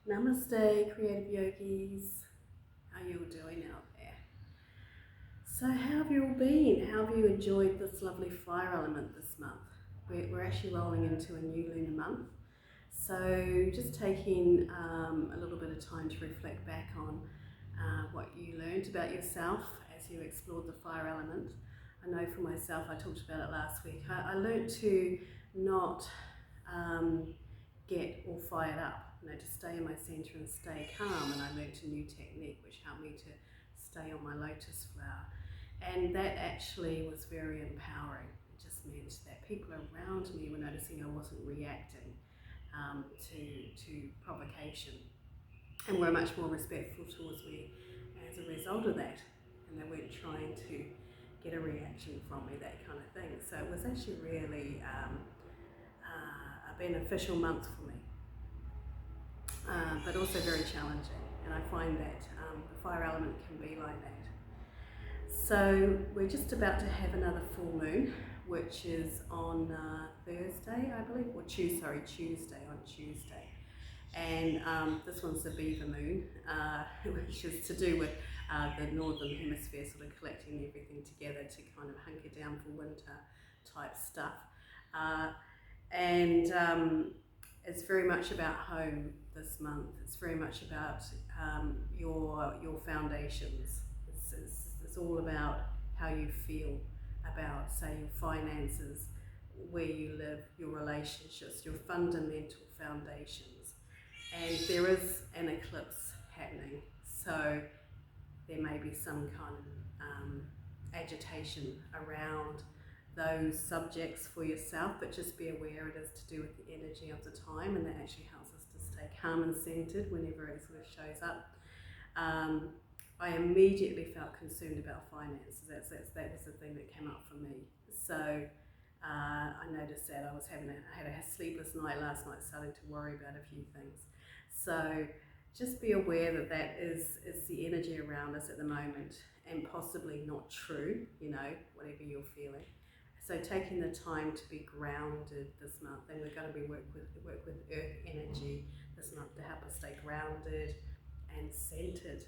Namaste, creative yogis. How you all doing out there? So, how have you all been? How have you enjoyed this lovely fire element this month? We're actually rolling into a new lunar month. So, just taking a little bit of time to reflect back on what you learned about yourself as you explored the fire element. I know for myself, I talked about it last week. I learned to not um, get all fired up, to stay in my center and stay calm. And I learnt a new technique which helped me to stay on my lotus flower. And that actually was very empowering. It just meant that people around me were noticing I wasn't reacting to provocation, and were much more respectful towards me as a result of that. And they weren't trying to get a reaction from me, that kind of thing. So it was actually really a beneficial month for me, but also very challenging. And I find that the fire element can be like that. So we're just about to have another full moon, which is on Thursday, I believe, or Tuesday, on Tuesday. And this one's the beaver moon, which is to do with the northern hemisphere sort of collecting everything together to kind of hunker down for winter type stuff. And it's very much about home this month. It's very much about your foundations. It's all about how you feel about, say, your finances, where you live, your relationships, your fundamental foundations. And there is an eclipse happening, so there may be some kind of agitation around those subjects for yourself, but just be aware it is to do with the energy of the time, and that actually helps us to stay calm and centered whenever it sort of shows up. I immediately felt concerned about finances. That was the thing that came up for me. So I noticed that I had a sleepless night last night, starting to worry about a few things. So just be aware that that is the energy around us at the moment, and possibly not true, whatever you're feeling. So taking the time to be grounded this month, and we're going to be work with earth energy this month to help us stay grounded and centered.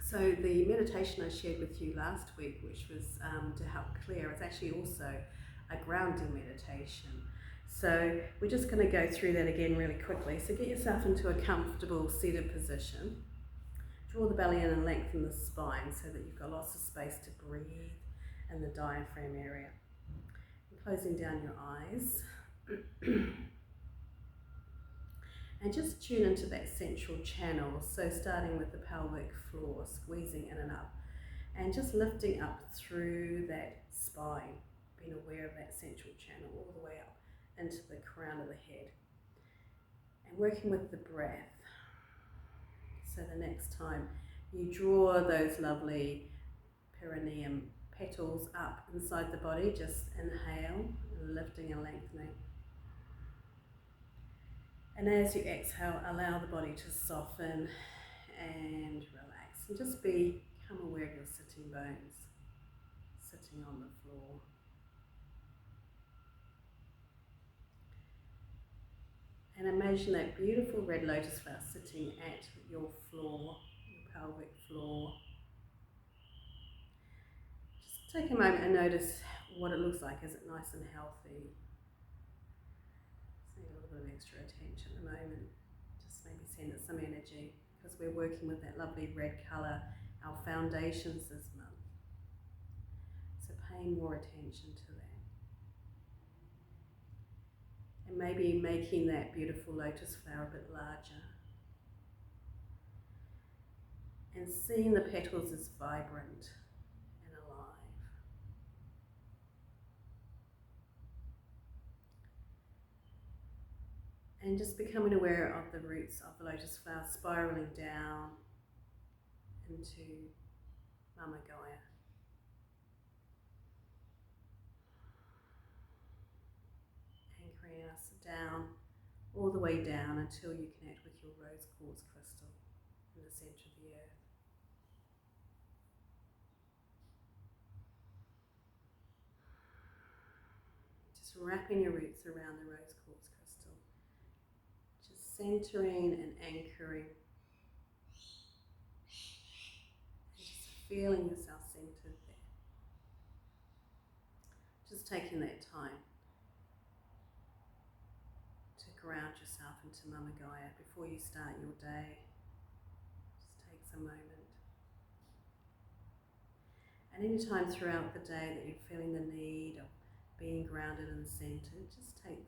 So the meditation I shared with you last week, which was to help clear, is actually also a grounding meditation. So we're just going to go through that again really quickly. So get yourself into a comfortable seated position. Draw the belly in and lengthen the spine so that you've got lots of space to breathe in the diaphragm area. And closing down your eyes. And just tune into that central channel. So starting with the pelvic floor, squeezing in and up, and just lifting up through that spine, being aware of that central channel all the way up into the crown of the head, and working with the breath. So the next time you draw those lovely perineum petals up inside the body, just inhale, lifting and lengthening. And as you exhale, allow the body to soften and relax, and just become aware of your sitting bones, sitting on the floor. And imagine that beautiful red lotus flower sitting at your floor, your pelvic floor. Just take a moment and notice what it looks like. Is it nice and healthy? Just need a little bit of extra attention at the moment. Just maybe send it some energy, because we're working with that lovely red colour, our foundations this month. So paying more attention to that. And maybe making that beautiful lotus flower a bit larger. And seeing the petals as vibrant and alive. And just becoming aware of the roots of the lotus flower spiraling down into Mama Gaia. Anchoring us down, all the way down until you connect with your rose quartz crystal in the centre of the earth. Just wrapping your roots around the rose quartz crystal. Just centering and anchoring, and just feeling yourself centered there. Just taking that time to ground yourself into Mama Gaia before you start your day. Just takes a moment. And any time throughout the day that you're feeling the need of being grounded and centered, just take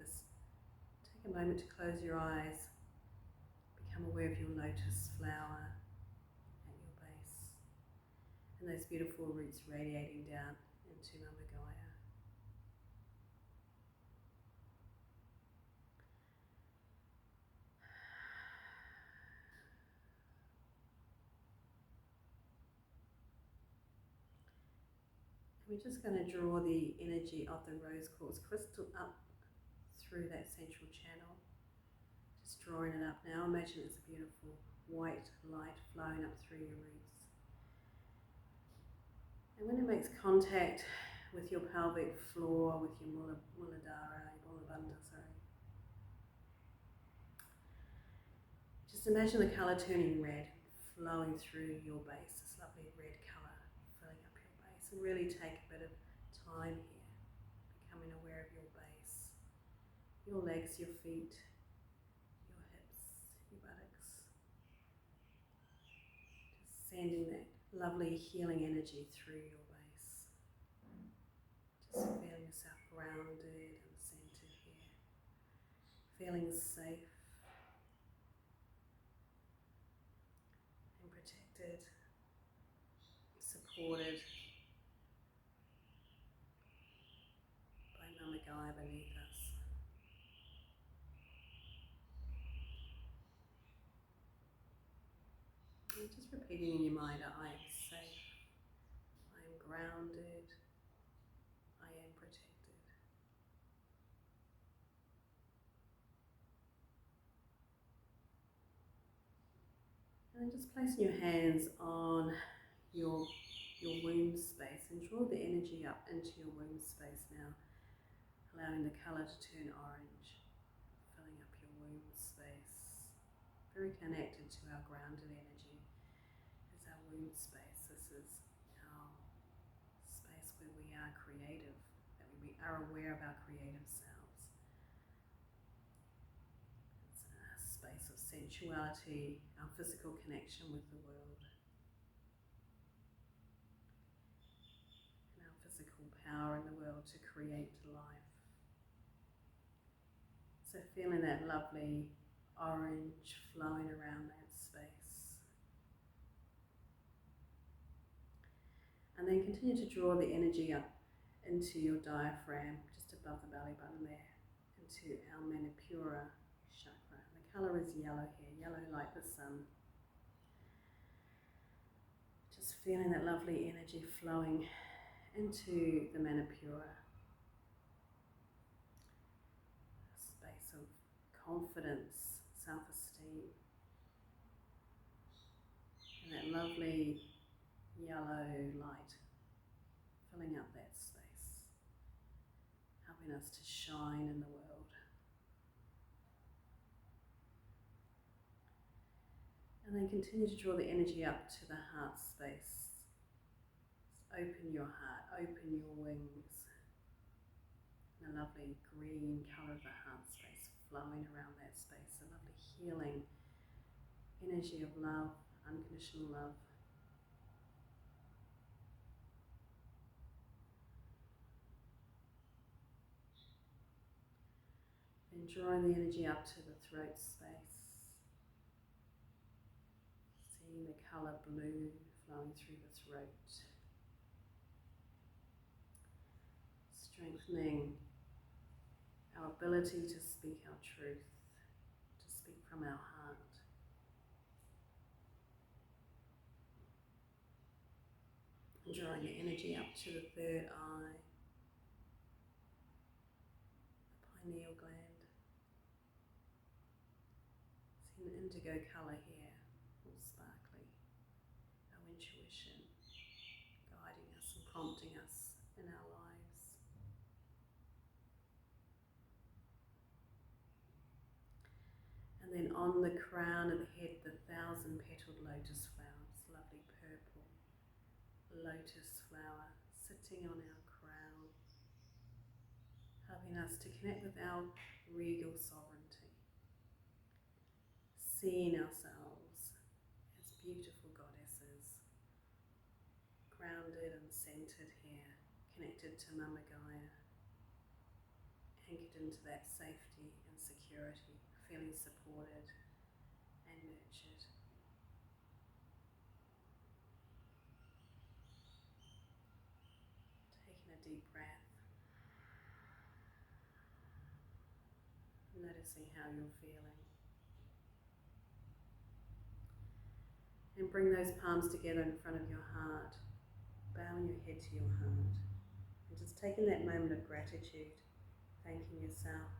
a moment to close your eyes, become aware of your lotus flower at your base, and those beautiful roots radiating down into Mama Gaia. We're just going to draw the energy of the rose quartz crystal up through that central channel. Just drawing it up now. Imagine it's a beautiful white light flowing up through your roots. And when it makes contact with your pelvic floor, with your Muladhara, just imagine the colour turning red, flowing through your base, this lovely red colour filling up your base. And really take a bit of time here, becoming aware of your base, your legs, your feet, your hips, your buttocks. Just sending that lovely healing energy through your base. Just feeling yourself grounded and centered here. Feeling safe and protected, supported by Mama Gaia beneath us. And just repeating in your mind, I am safe, I am grounded, I am protected. And then just placing your hands on your womb space and draw the energy up into your womb space now, allowing the colour to turn orange, filling up your womb space. Very connected to our grounded energy is our womb space. This is our space where we are creative, that we are aware of our creative selves. It's a space of sensuality, our physical connection with the world, and our physical power in the world to create life. So feeling that lovely orange flowing around that space. And then continue to draw the energy up into your diaphragm, just above the belly button there, into our Manipura chakra. The colour is yellow here, yellow like the sun. Just feeling that lovely energy flowing into the Manipura. A space of confidence, self-esteem, and that lovely yellow light filling up that space, helping us to shine in the world. And then continue to draw the energy up to the heart space. Just open your heart, open your wings. And a lovely green colour of the heart space flowing around that space, a lovely healing energy of love, unconditional love. Then drawing the energy up to the throat space. Seeing the colour blue flowing through the throat. Strengthening our ability to speak our truth, to speak from our heart. And drawing the energy up to the third eye, the pineal gland. See an indigo colour here, all sparkly. Our intuition guiding us and prompting us in our lives. And then And on the crown of the head, the 1,000-petaled lotus flower, this lovely purple lotus flower sitting on our crown, helping us to connect with our regal sovereignty, seeing ourselves as beautiful goddesses, grounded and centered here, connected to Mama Gaia, anchored into that safety and security, feeling supported and nurtured. Taking a deep breath, noticing how you're feeling. And bring those palms together in front of your heart, bowing your head to your heart, and just taking that moment of gratitude, thanking yourself,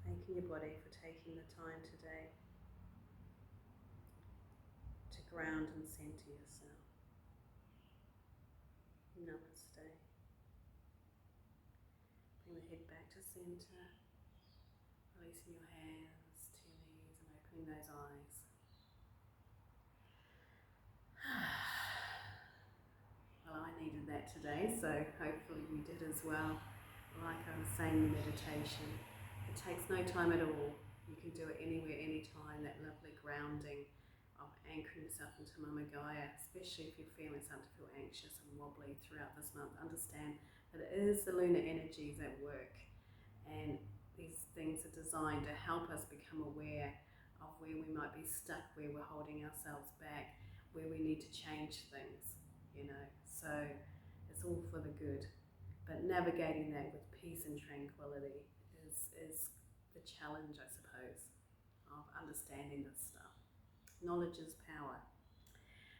thanking your body for taking the time today to ground and center yourself. Namaste. Bring the head back to center, releasing your hands to your knees and opening those eyes. Well, I needed that today, so hopefully you did as well. Like I was saying in meditation, it takes no time at all. You can do it anywhere, anytime, that lovely grounding of anchoring yourself into Mama Gaia, especially if you're starting to feel anxious and wobbly throughout this month. Understand that it is the lunar energies at work, and these things are designed to help us become aware of where we might be stuck, where we're holding ourselves back, where we need to change things, So it's all for the good. But navigating that with peace and tranquility is the challenge, I suppose, of understanding this stuff. Knowledge is power.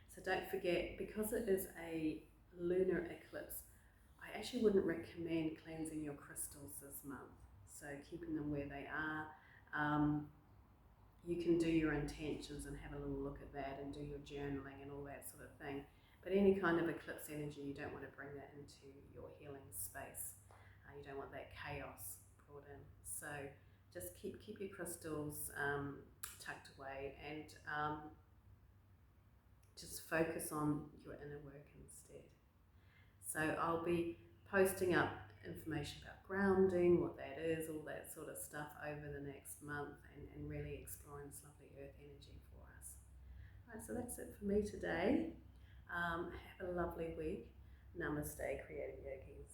So don't forget, because it is a lunar eclipse, I actually wouldn't recommend cleansing your crystals this month. So keeping them where they are. You can do your intentions and have a little look at that and do your journaling and all that sort of thing. But any kind of eclipse energy, you don't want to bring that into your healing space. You don't want that chaos brought in. So just keep your crystals tucked away and just focus on your inner work instead. So I'll be posting up information about grounding, what that is, all that sort of stuff over the next month, and really exploring this lovely earth energy for us. All right, so that's it for me today. Have a lovely week. Namaste, Creative Yogis.